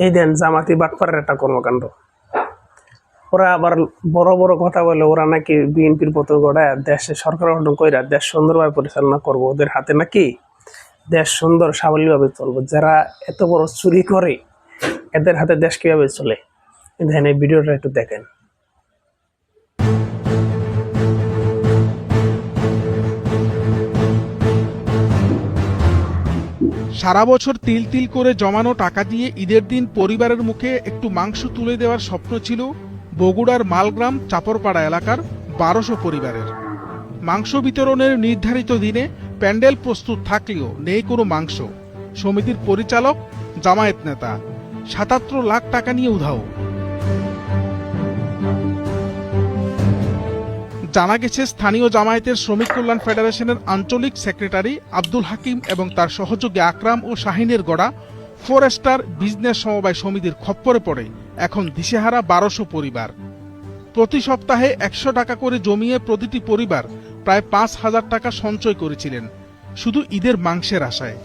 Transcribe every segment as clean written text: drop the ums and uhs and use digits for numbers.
এই দেন জামাতি বাটপারের একটা কর্মকাণ্ড। ওরা আবার বড় বড় কথা বলে, ওরা নাকি বিএনপির পত্র গড়ায় দেশে সরকার গঠন কইরা দেশ সুন্দরভাবে পরিচালনা করবো, ওদের হাতে নাকি দেশ সুন্দর স্বাবলম্বীভাবে চলবো। যারা এত বড় চুরি করে এদের হাতে দেশ কিভাবে চলে, দেখেন এই ভিডিওটা একটু দেখেন। সারা বছর তিল তিল করে জমানো টাকা দিয়ে ঈদের দিন পরিবারের মুখে একটু মাংস তুলে দেওয়ার স্বপ্ন ছিল বগুড়ার মালগ্রাম চাপরপাড়া এলাকার 1200 পরিবারের। মাংস বিতরণের নির্ধারিত দিনে প্যান্ডেল প্রস্তুত থাকলেও নেই কোনো মাংস। সমিতির পরিচালক জামায়াত নেতা ৭৭ লাখ টাকা নিয়ে উধাও। জানা গেছে স্থানীয় জামায়াতের শ্রমিক কল্যাণ ফেডারেশনের আঞ্চলিক সেক্রেটারি আব্দুল হাকিম এবং তার সহযোগী আকরাম ও শাহিনের গড়া 4 স্টার বিজনেস সমবায় সমিতির খপ্পরে পড়ে এখন দিশেহারা 1200 পরিবার। প্রতি সপ্তাহে 100 টাকা করে জমিয়ে প্রতিটি পরিবার প্রায় 5,000 টাকা সঞ্চয় করেছিলেন শুধু ঈদের মাংসের আশায়।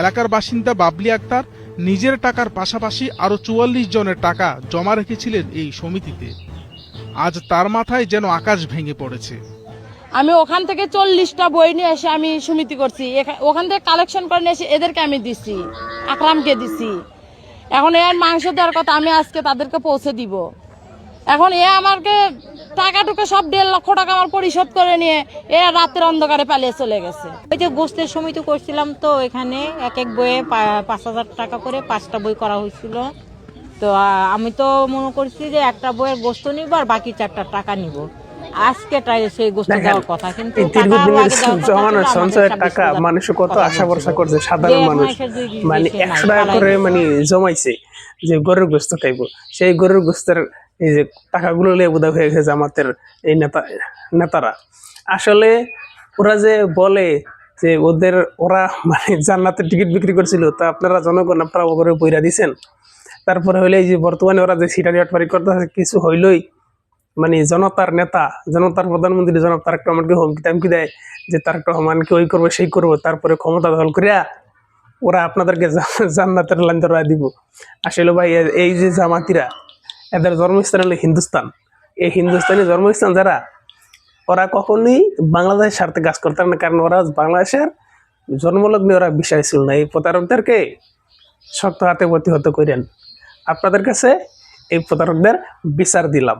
এলাকার বাসিন্দা বাবলি আক্তার নিজের টাকার পাশাপাশি আরো 44 জনের টাকা জমা রেখেছিলেন এই সমিতিতে। আজ তার মাথায় যেন আকাশ ভেঙে পড়েছে। আমি ওখান থেকে 40টা বই নিয়ে এসে আমি সমিতি করছি, ওখান থেকে কালেকশন করে নিয়ে এসে এদেরকে আমি দিছি, আকরামকে দিছি। এখন এর মাংস দেওয়ার কথা, আমি আজকে তাদেরকে পৌঁছে দিব। এখন এ আমাকে টাকাটুকু সব 1.5 লক্ষ টাকা আমার পরিশোধ করে নিয়ে এ রাতের অন্ধকারে পালিয়ে চলে গেছে। ওই যে গোস্তের সমিতি করছিলাম, তো এখানে এক এক বইয়ে 5,000 টাকা করে 5টা বই করা হয়েছিল। তো আমি তো মনে করছি যে একটা বইয়ের গোস্ত নিব আর বাকি 4টা টাকা নিব। আজকে সেই গোস্ত দেওয়ার কথা, কিন্তু জমানোর সঞ্চয়ের টাকা মানুষ কত আশা ভরসা করছে, সাধারণ মানুষ মানে 100 টাকা করে মানে জমাইছে যে গরুর গোস্ত খাইবো। সেই গরুর গোস্তের এই যে টাকাগুলো লেবুদা হয়ে গেছে জামাতের এই নেতারা। আসলে ওরা যে বলে যে ওরা মানে জান্নাতের টিকিট বিক্রি করছিল, তা আপনারা জনগণ আপনারা ওপরে বইরা দিচ্ছেন। তারপরে হইলে এই যে বর্তমানে ওরা যে সিটারি আটপারি করতেছে, কিছু হইলই মানে জনতার নেতা, জনতার প্রধানমন্ত্রী জনাব তারেক রহমানকে হুমকি টামকি দেয় যে তারেক রহমানকে ওই করবো সেই করবো, তারপরে ক্ষমতা দখল করিয়া ওরা আপনাদেরকে জান্নাতের লাইন ধরা দিব। আসলে ভাই এই যে জামাতিরা, এদের জন্মস্থান হলো হিন্দুস্তান। এই হিন্দুস্তানি জন্মস্থান যারা, ওরা কখনোই বাংলাদেশের স্বার্থে কাজ করতে না, কারণ ওরা বাংলাদেশের জন্মলগ্নে ওরা বিষয় ছিল না। এই প্রতারকদেরকে শক্ত হাতে প্রতিহত করেন। আপনাদের কাছে এই প্রতারকদের বিচার দিলাম।